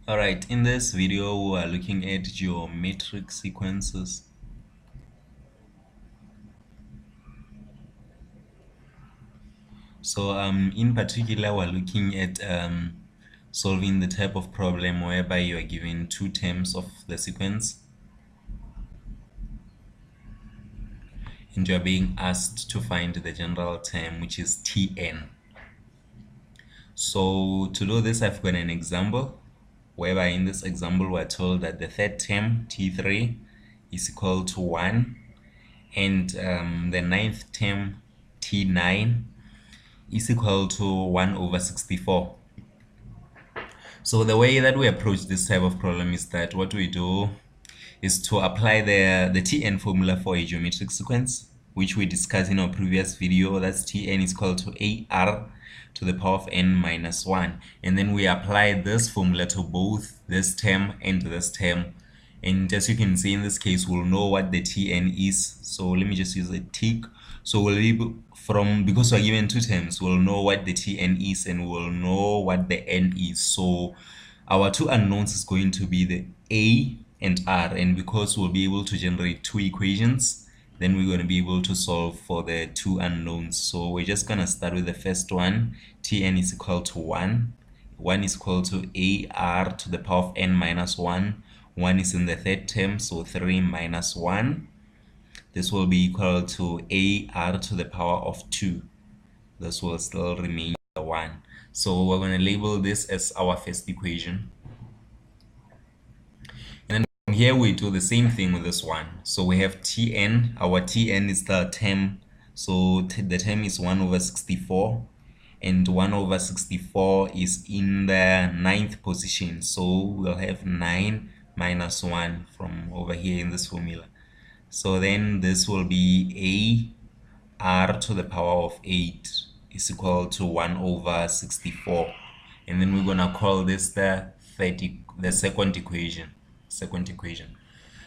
Alright, in this video we are looking at geometric sequences. So in particular we're looking at solving the type of problem whereby you are given two terms of the sequence and you are being asked to find the general term, which is Tn. So to do this, I've got an example whereby in this example we're told that the third term, T3, is equal to 1, and the ninth term, T9, is equal to 1 over 64. So the way that we approach this type of problem is that what we do is to apply the Tn formula for a geometric sequence, which we discussed in our previous video. That's Tn is equal to AR to the power of n minus 1. And then we apply this formula to both this term and this term. And as you can see in this case, we'll know what the Tn is. So let me just use a tick. So we'll be because we're given two terms, we'll know what the Tn is and we'll know what the n is. So our two unknowns is going to be the A and R, and because we'll be able to generate two equations, then we're going to be able to solve for the two unknowns. So we're just going to start with the first one. Tn is equal to 1. 1 is equal to AR to the power of n minus 1. 1 is in the third term, so 3 minus 1. This will be equal to AR to the power of 2. This will still remain 1. So we're going to label this as our first equation. And then from here we do the same thing with this one. So we have Tn. Our Tn is the term. So the term is 1 over 64. And 1 over 64 is in the ninth position. So we'll have 9 minus 1 from over here in this formula. So then this will be AR to the power of 8 is equal to 1 over 64. And then we're going to call this the second equation.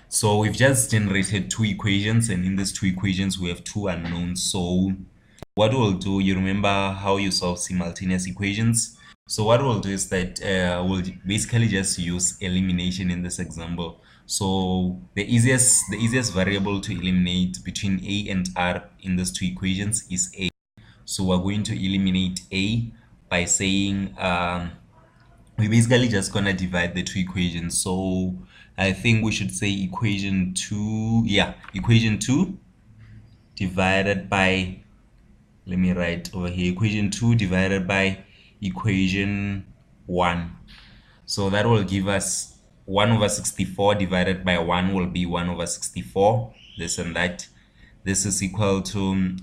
So we've just generated two equations, and in these two equations we have two unknowns. So what we'll do, you remember how you solve simultaneous equations? So what we'll do is that we'll basically just use elimination in this example. So the easiest variable to eliminate between A and R in these two equations is A. So we're going to eliminate A by saying we're basically just gonna divide the two equations. So I think we should say equation 2 divided by, let me write over here, equation 2 divided by equation 1. So that will give us 1 over 64 divided by 1 will be 1 over 64, this and that. This is equal to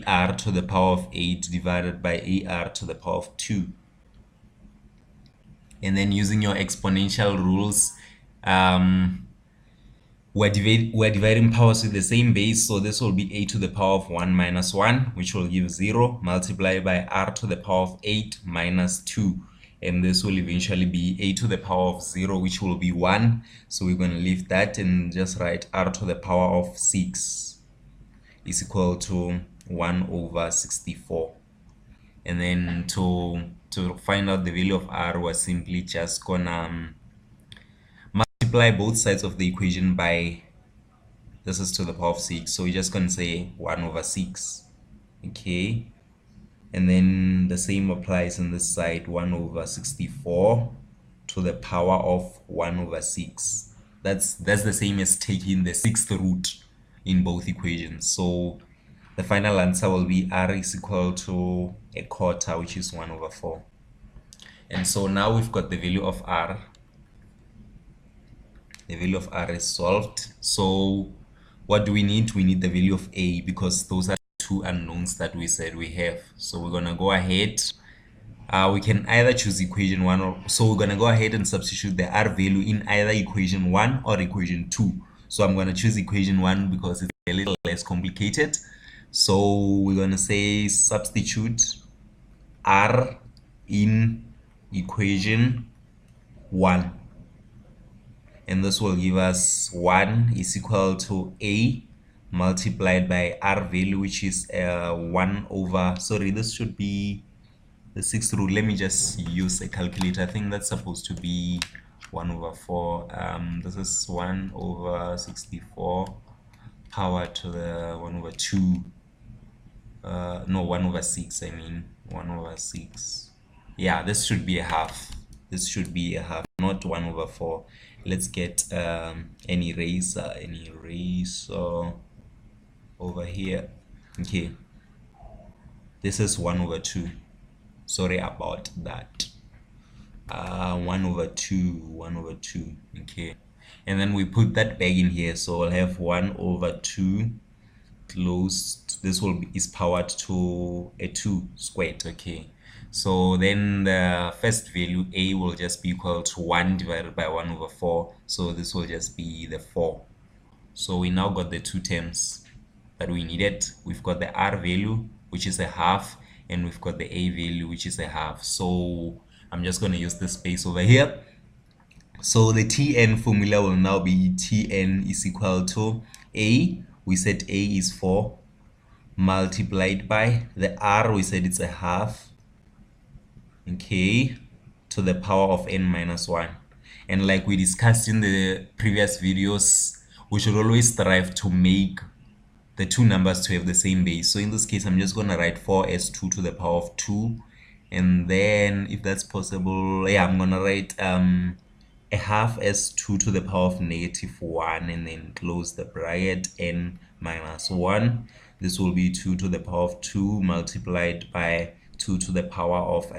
AR to the power of 8 divided by AR to the power of 2. And then using your exponential rules, we're dividing powers with the same base, so this will be a to the power of 1 minus 1, which will give 0, multiplied by r to the power of 8 minus 2. And this will eventually be a to the power of 0, which will be 1. So we're going to leave that and just write r to the power of 6 is equal to 1 over 64. And then to find out the value of r, we're simply just gonna multiply both sides of the equation by, this is to the power of 6, so we're just gonna say 1 over 6. Okay, and then the same applies on this side, 1 over 64 to the power of 1 over 6. That's the same as taking the sixth root in both equations. So the final answer will be r is equal to a quarter, which is 1 over 4. And so now we've got the value of r. The value of r is solved. So what do we need? We need the value of a, because those are two unknowns that we said we have. So we're gonna go ahead. We can either choose equation 1 or, so we're gonna go ahead and substitute the r value in either equation 1 or equation 2. So I'm gonna choose equation 1 because it's a little less complicated. So we're gonna say substitute r in equation 1. And this will give us 1 is equal to a multiplied by r value, which is 1 over, sorry, this should be the sixth root. Let me just use a calculator. I think that's supposed to be 1 over 4. This is 1 over 64 power to the 1 over 2. No, 1 over 6, I mean 1 over 6. Yeah, this should be a half. This should be a half, not 1 over 4. Let's get an eraser over here. Okay, this is 1 over 2. Sorry about that. 1 over 2, 1 over 2. Okay, and then we put that back in here, so we'll have 1 over 2 closed. This is powered to a 2 squared. Okay, so then the first value a will just be equal to 1 divided by 1 over 4, so this will just be the 4. So we now got the two terms that we needed. We've got the r value, which is a half, and we've got the a value, which is a half. So I'm just going to use the space over here. So the Tn formula will now be Tn is equal to a, we said a is 4, multiplied by the r, we said it's a half, okay, to the power of n minus 1. And like we discussed in the previous videos, we should always strive to make the two numbers to have the same base. So in this case, I'm just going to write 4 as 2 to the power of 2. And then if that's possible, yeah, I'm going to write a half as 2 to the power of negative 1, and then close the bracket, n minus 1. This will be 2 to the power of 2 multiplied by 2 to the power of,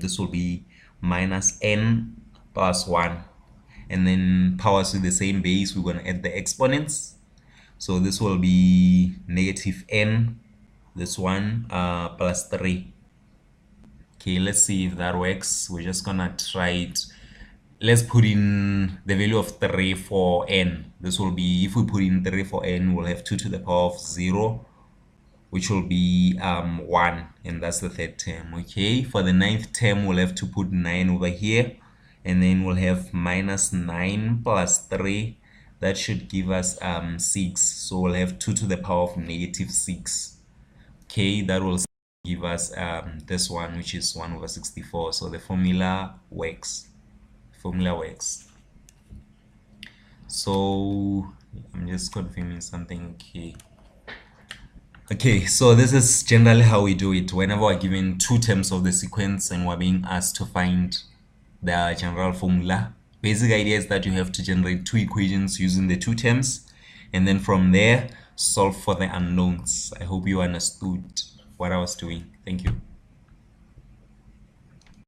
this will be minus n plus 1. And then powers with the same base, we're going to add the exponents. So this will be negative n, this one, plus 3. Okay, let's see if that works. We're just going to try it. Let's put in the value of 3 for n. This will be, if we put in 3 for n, we'll have 2 to the power of 0, which will be 1, and that's the third term. Okay, for the ninth term, we'll have to put 9 over here, and then we'll have minus 9 plus 3. That should give us 6. So we'll have 2 to the power of negative 6. Okay, that will give us this one, which is 1 over 64. So the formula works. So I'm just confirming something. Okay, so this is generally how we do it whenever we're given two terms of the sequence and we're being asked to find the general formula. Basic idea is that you have to generate two equations using the two terms, and then from there solve for the unknowns. I hope you understood what I was doing. Thank you.